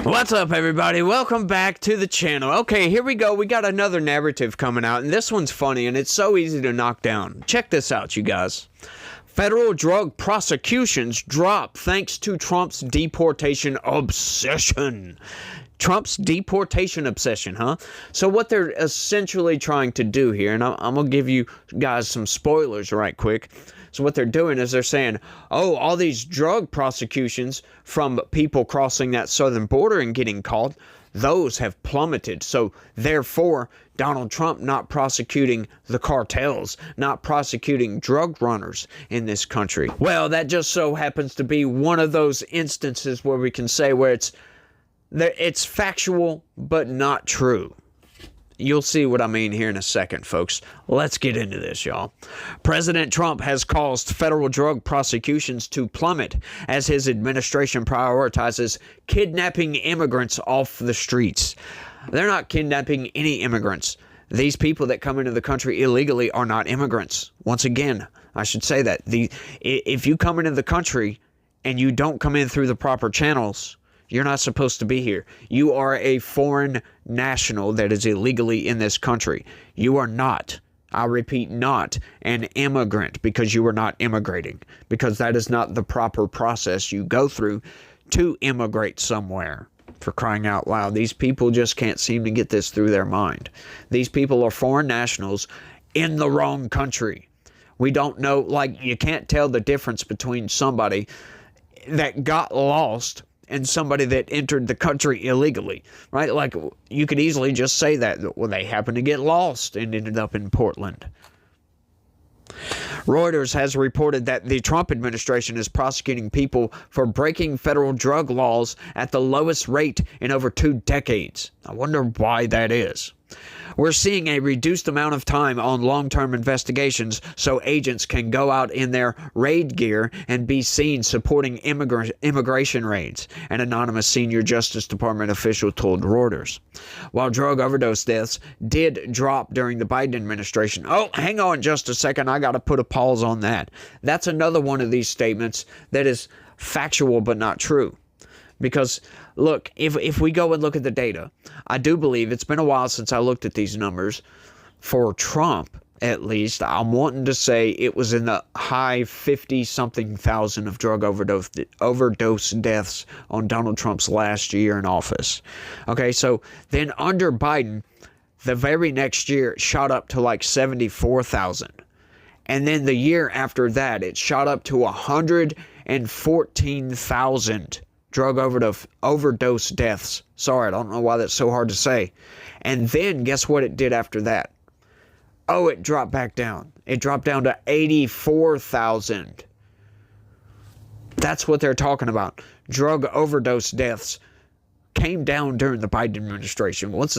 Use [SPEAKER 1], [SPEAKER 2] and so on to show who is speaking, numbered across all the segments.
[SPEAKER 1] What's up, everybody? Welcome back to the channel. Okay, here we go. We got another narrative coming out, and this one's funny, and it's so easy to knock down. Check this out, you guys. Federal drug prosecutions drop thanks to Trump's deportation obsession. Trump's deportation obsession, huh? So what they're essentially trying to do here, and I'm going to give you guys some spoilers right quick. So what they're doing is they're saying, oh, all these drug prosecutions from people crossing that southern border and getting caught, those have plummeted. So therefore, Donald Trump not prosecuting the cartels, not prosecuting drug runners in this country. Well, that just so happens to be one of those instances where we can say where it's factual but not true. You'll see what I mean here in a second, folks. Let's get into this, y'all. President Trump has caused federal drug prosecutions to plummet as his administration prioritizes kidnapping immigrants off the streets. They're not kidnapping any immigrants. These people that come into the country illegally are not immigrants. Once again, I should say that. If you come into the country and you don't come in through the proper channels, you're not supposed to be here. You are a foreign national that is illegally in this country. You are not, I repeat, not an immigrant because you are not immigrating. Because that is not the proper process you go through to immigrate somewhere. For crying out loud, these people just can't seem to get this through their mind. These people are foreign nationals in the wrong country. We don't know, like, you can't tell the difference between somebody that got lost and somebody that entered the country illegally, right? Like, you could easily just say that, well, they happened to get lost and ended up in Portland. Reuters has reported that the Trump administration is prosecuting people for breaking federal drug laws at the lowest rate in over 2 decades. I wonder why that is. We're seeing a reduced amount of time on long-term investigations so agents can go out in their raid gear and be seen supporting immigration raids, an anonymous senior Justice Department official told Reuters. While drug overdose deaths did drop during the Biden administration. Oh, hang on just a second. I got to put a pause on that. That's another one of these statements that is factual but not true. Because, look, if we go and look at the data, I do believe it's been a while since I looked at these numbers. For Trump, at least, I'm wanting to say it was in the high 50-something thousand of drug overdose deaths on Donald Trump's last year in office. Okay, so then under Biden, the very next year, it shot up to like 74,000. And then the year after that, it shot up to 114,000. Drug overdose deaths. Sorry, I don't know why that's so hard to say. And then, guess what it did after that? Oh, it dropped back down. It dropped down to 84,000. That's what they're talking about. Drug overdose deaths came down during the Biden administration. Once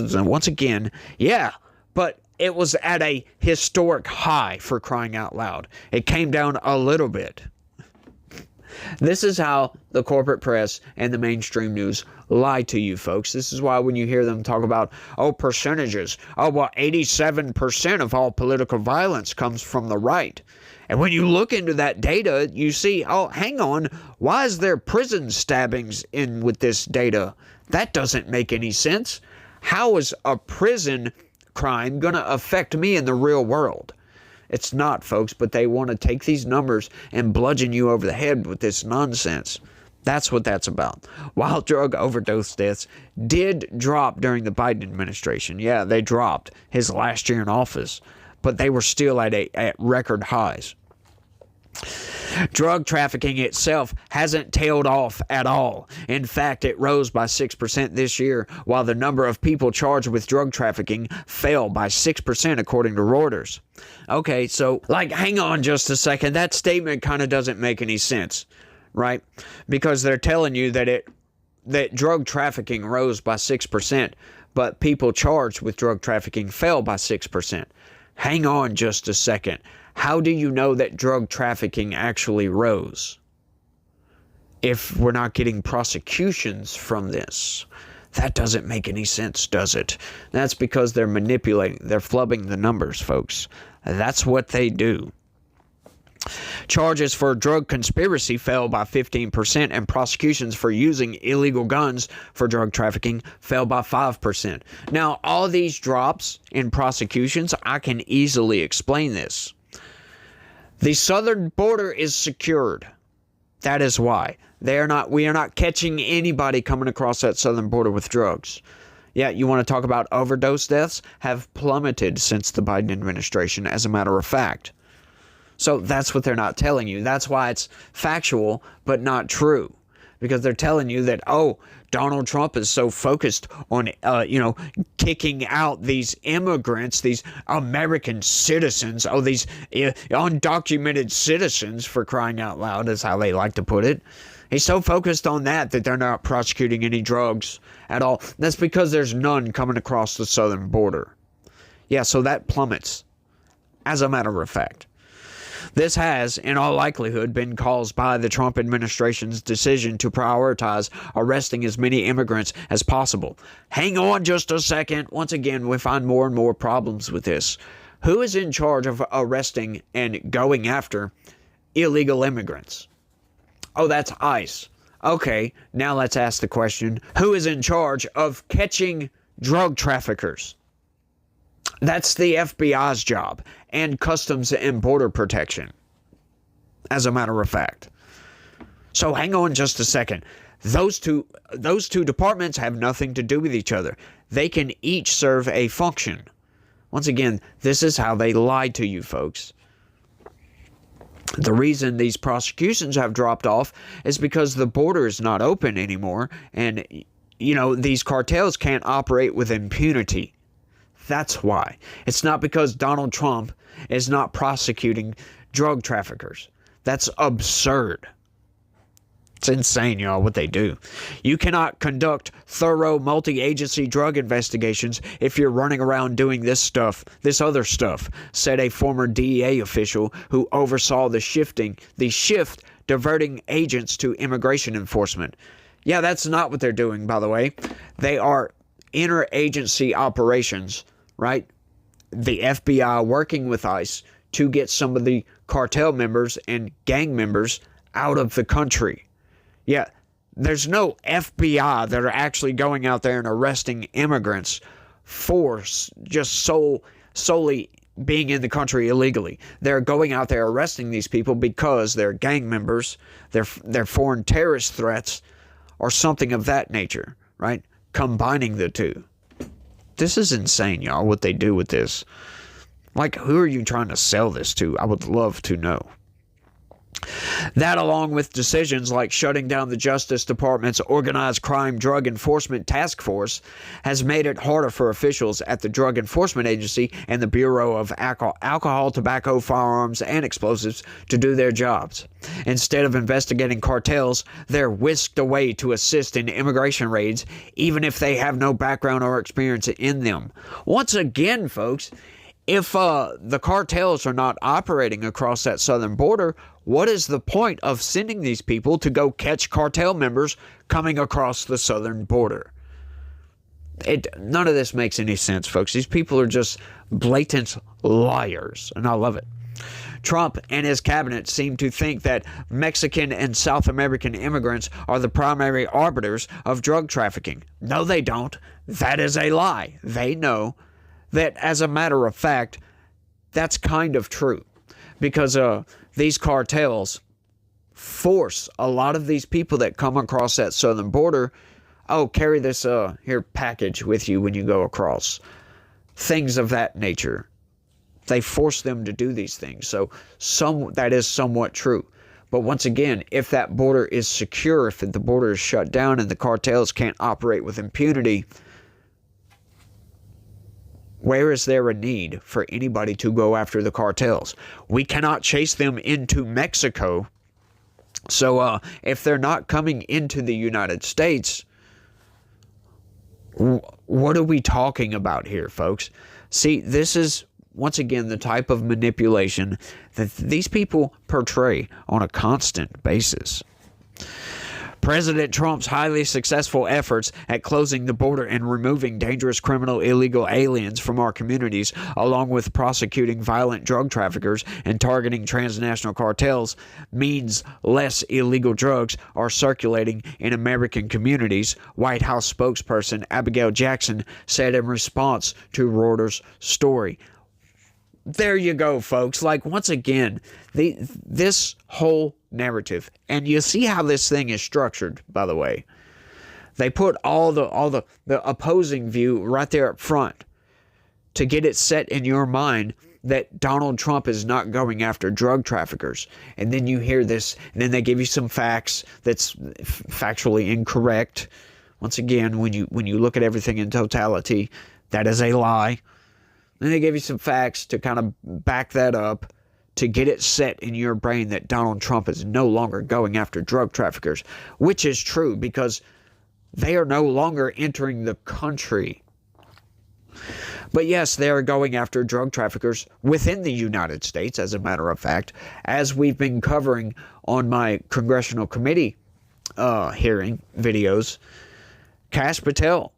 [SPEAKER 1] again, yeah, but it was at a historic high, for crying out loud. It came down a little bit. This is how the corporate press and the mainstream news lie to you, folks. This is why when you hear them talk about, oh, percentages, oh, well, 87% of all political violence comes from the right. And when you look into that data, you see, oh, hang on, why is there prison stabbings in with this data? That doesn't make any sense. How is a prison crime going to affect me in the real world? It's not, folks, but they want to take these numbers and bludgeon you over the head with this nonsense. That's what that's about. While drug overdose deaths did drop during the Biden administration, yeah, they dropped his last year in office, but they were still at record highs. Drug trafficking itself hasn't tailed off at all. In fact, it rose by 6% this year, while the number of people charged with drug trafficking fell by 6%, according to Reuters. Okay, so, like, hang on just a second. That statement kind of doesn't make any sense, right? Because they're telling you that drug trafficking rose by 6%, but people charged with drug trafficking fell by 6%. Hang on just a second. How do you know that drug trafficking actually rose if we're not getting prosecutions from this? That doesn't make any sense, does it? That's because they're manipulating, they're flubbing the numbers, folks. That's what they do. Charges for drug conspiracy fell by 15%, and prosecutions for using illegal guns for drug trafficking fell by 5%. Now, all these drops in prosecutions, I can easily explain this. The southern border is secured. That is why. We are not catching anybody coming across that southern border with drugs. Yeah, you want to talk about overdose deaths? Have plummeted since the Biden administration, as a matter of fact. So that's what they're not telling you. That's why it's factual, but not true. Because they're telling you that, oh, Donald Trump is so focused on, kicking out these immigrants, these American citizens, these undocumented citizens, for crying out loud, is how they like to put it. He's so focused on that they're not prosecuting any drugs at all. That's because there's none coming across the southern border. Yeah, so that plummets, as a matter of fact. This has, in all likelihood, been caused by the Trump administration's decision to prioritize arresting as many immigrants as possible. Hang on just a second. Once again, we find more and more problems with this. Who is in charge of arresting and going after illegal immigrants? Oh, that's ICE. Okay, now let's ask the question, who is in charge of catching drug traffickers? That's the FBI's job, and Customs and Border Protection, as a matter of fact. So hang on just a second. Those two departments have nothing to do with each other. They can each serve a function. Once again, this is how they lie to you, folks. The reason these prosecutions have dropped off is because the border is not open anymore, and, these cartels can't operate with impunity. That's why. It's not because Donald Trump is not prosecuting drug traffickers. That's absurd. It's insane, y'all, what they do. You cannot conduct thorough multi-agency drug investigations if you're running around doing this other stuff, said a former DEA official who oversaw the shift diverting agents to immigration enforcement. Yeah, that's not what they're doing, by the way. They are interagency operations, right? The FBI working with ICE to get some of the cartel members and gang members out of the country. Yeah, there's no FBI that are actually going out there and arresting immigrants for just solely being in the country illegally. They're going out there arresting these people because they're gang members, they're foreign terrorist threats, or something of that nature, right? Combining the two. This is insane, y'all, what they do with this. Like, who are you trying to sell this to? I would love to know. That, along with decisions like shutting down the Justice Department's Organized Crime Drug Enforcement Task Force, has made it harder for officials at the Drug Enforcement Agency and the Bureau of Alcohol, Tobacco, Firearms, and Explosives to do their jobs. Instead of investigating cartels, they're whisked away to assist in immigration raids, even if they have no background or experience in them. Once again, folks, if the cartels are not operating across that southern border, what is the point of sending these people to go catch cartel members coming across the southern border? None of this makes any sense, folks. These people are just blatant liars, and I love it. Trump and his cabinet seem to think that Mexican and South American immigrants are the primary arbiters of drug trafficking. No, they don't. That is a lie. They know that, as a matter of fact, that's kind of true, because these cartels force a lot of these people that come across that southern border, carry this here package with you when you go across. Things of that nature. They force them to do these things. So that is somewhat true. But once again, if that border is secure, if the border is shut down and the cartels can't operate with impunity, where is there a need for anybody to go after the cartels? We cannot chase them into Mexico. So if they're not coming into the United States, what are we talking about here, folks? See, this is, once again, the type of manipulation that these people portray on a constant basis. President Trump's highly successful efforts at closing the border and removing dangerous criminal illegal aliens from our communities, along with prosecuting violent drug traffickers and targeting transnational cartels, means less illegal drugs are circulating in American communities, White House spokesperson Abigail Jackson said in response to Reuters' story. There you go, folks. Like, once again, this whole narrative, and you see how this thing is structured, by the way. They put all the opposing view right there up front to get it set in your mind that Donald Trump is not going after drug traffickers. And then you hear this, and then they give you some facts that's factually incorrect. Once again, when you look at everything in totality, that is a lie. Then they give you some facts to kind of back that up, to get it set in your brain that Donald Trump is no longer going after drug traffickers, which is true because they are no longer entering the country. But yes, they are going after drug traffickers within the United States, as a matter of fact, as we've been covering on my congressional committee hearing videos. Kash Patel,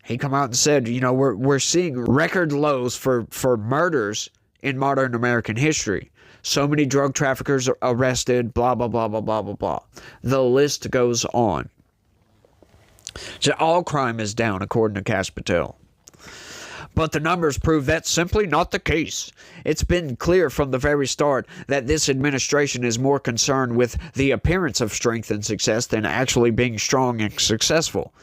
[SPEAKER 1] he come out and said, you know, we're seeing record lows for murders in modern American history. So many drug traffickers are arrested, blah, blah, blah, blah, blah, blah, blah. The list goes on. So all crime is down, according to Kash Patel. But the numbers prove that's simply not the case. It's been clear from the very start that this administration is more concerned with the appearance of strength and success than actually being strong and successful.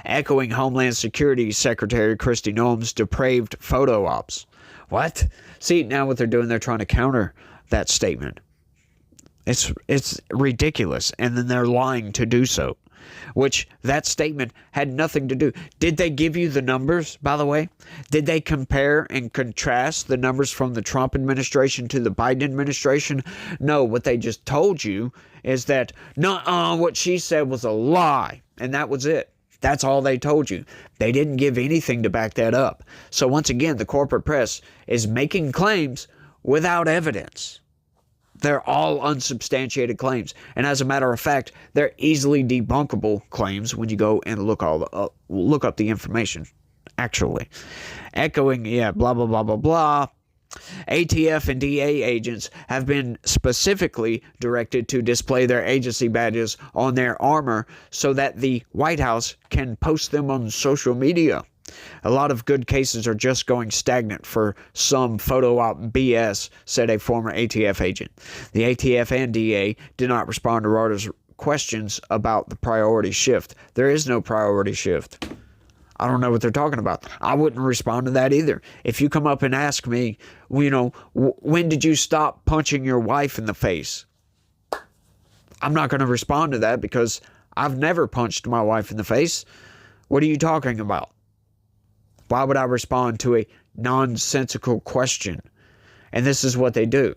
[SPEAKER 1] Echoing Homeland Security Secretary Kristi Noem's depraved photo ops. What? See, now what they're doing, they're trying to counter that statement. It's ridiculous, and then they're lying to do so, which that statement had nothing to do. Did they give you the numbers, by the way? Did they compare and contrast the numbers from the Trump administration to the Biden administration? No, what they just told you is that, what she said was a lie, and that was it. That's all they told you. They didn't give anything to back that up. So once again, the corporate press is making claims without evidence. They're all unsubstantiated claims. And as a matter of fact, they're easily debunkable claims when you go and look up the information, actually. Echoing, blah, blah, blah, blah, blah. ATF and DA agents have been specifically directed to display their agency badges on their armor so that the White House can post them on social media. A lot of good cases are just going stagnant for some photo op BS, said a former ATF agent. The ATF and DA did not respond to Reuters' questions about the priority shift. There is no priority shift. I don't know what they're talking about. I wouldn't respond to that either. If you come up and ask me, when did you stop punching your wife in the face? I'm not going to respond to that because I've never punched my wife in the face. What are you talking about? Why would I respond to a nonsensical question? And this is what they do.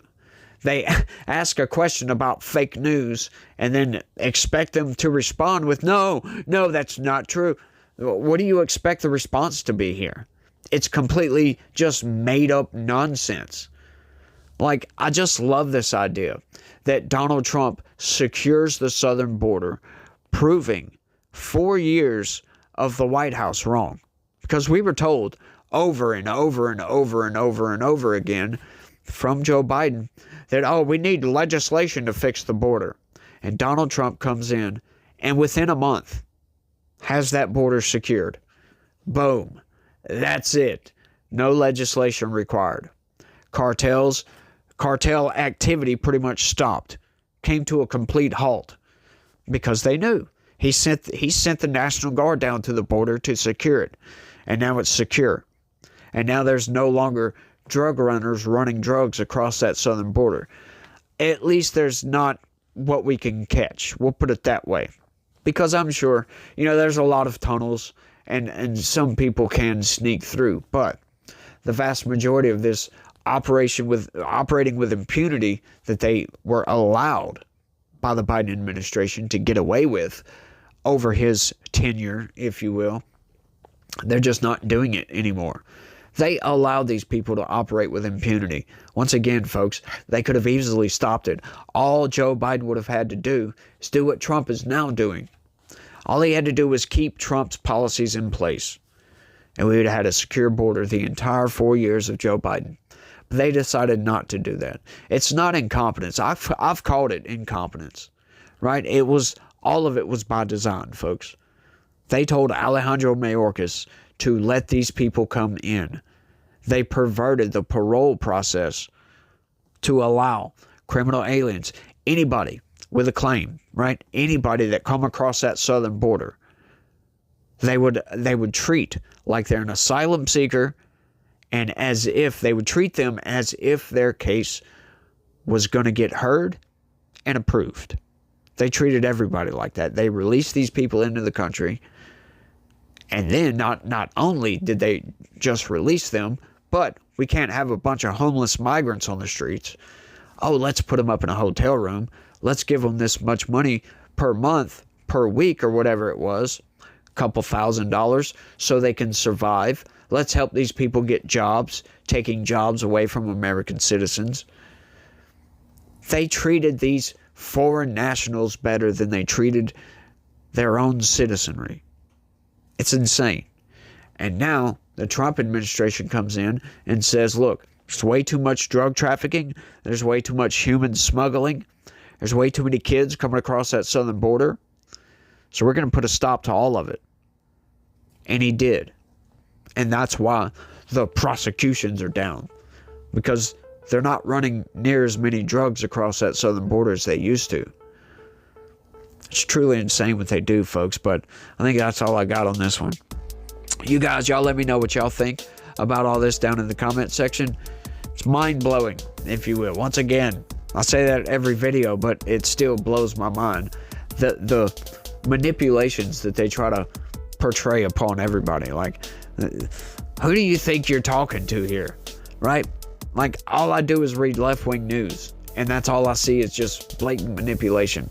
[SPEAKER 1] They ask a question about fake news and then expect them to respond with, no, that's not true. What do you expect the response to be here? It's completely just made up nonsense. Like, I just love this idea that Donald Trump secures the southern border, proving 4 years of the White House wrong. Because we were told over and over and over and over and over again from Joe Biden that, we need legislation to fix the border. And Donald Trump comes in and within a month has that border secured. Boom. That's it. No legislation required. Cartel activity pretty much stopped. Came to a complete halt. Because they knew. He sent the National Guard down to the border to secure it. And now it's secure. And now there's no longer drug runners running drugs across that southern border. At least there's not what we can catch. We'll put it that way. Because I'm sure, there's a lot of tunnels and some people can sneak through. But the vast majority of this operating with impunity that they were allowed by the Biden administration to get away with over his tenure, if you will, they're just not doing it anymore. They allowed these people to operate with impunity. Once again, folks, they could have easily stopped it. All Joe Biden would have had to do is do what Trump is now doing. All he had to do was keep Trump's policies in place, and we would have had a secure border the entire 4 years of Joe Biden. But they decided not to do that. It's not incompetence. I've called it incompetence, right? All of it was by design, folks. They told Alejandro Mayorkas to let these people come in. They perverted the parole process to allow criminal aliens, anybody with a claim, right? Anybody that come across that southern border, they would treat like they're an asylum seeker, and they would treat them as if their case was going to get heard and approved. They treated everybody like that. They released these people into the country, and then not only did they just release them, but we can't have a bunch of homeless migrants on the streets. Oh, let's put them up in a hotel room. Let's give them this much money per month, per week, or whatever it was, a couple $1,000, so they can survive. Let's help these people get jobs, taking jobs away from American citizens. They treated these foreign nationals better than they treated their own citizenry. It's insane. And now the Trump administration comes in and says, look, there's way too much drug trafficking. There's way too much human smuggling. There's way too many kids coming across that southern border. So we're going to put a stop to all of it. And he did. And that's why the prosecutions are down. Because they're not running near as many drugs across that southern border as they used to. It's truly insane what they do, folks. But I think that's all I got on this one. You guys, y'all let me know what y'all think about all this down in the comment section. It's mind-blowing, if you will. Once again, I say that every video, but it still blows my mind. The manipulations that they try to portray upon everybody. Like, who do you think you're talking to here? Right? Like, all I do is read left-wing news, and that's all I see is just blatant manipulation.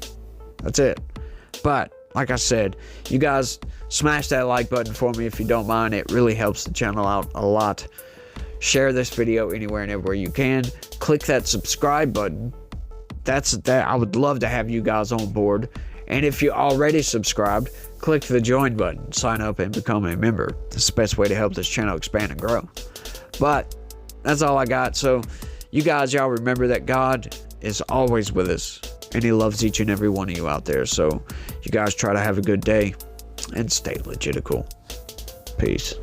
[SPEAKER 1] That's it. But, like I said, you guys smash that like button for me if you don't mind. It really helps the channel out a lot. Share this video anywhere and everywhere you can. Click that subscribe button. I would love to have you guys on board. And if you already subscribed, click the join button. Sign up and become a member. It's the best way to help this channel expand and grow. But that's all I got. So you guys, y'all remember that God is always with us. And he loves each and every one of you out there. So you guys try to have a good day and stay legitical. Peace.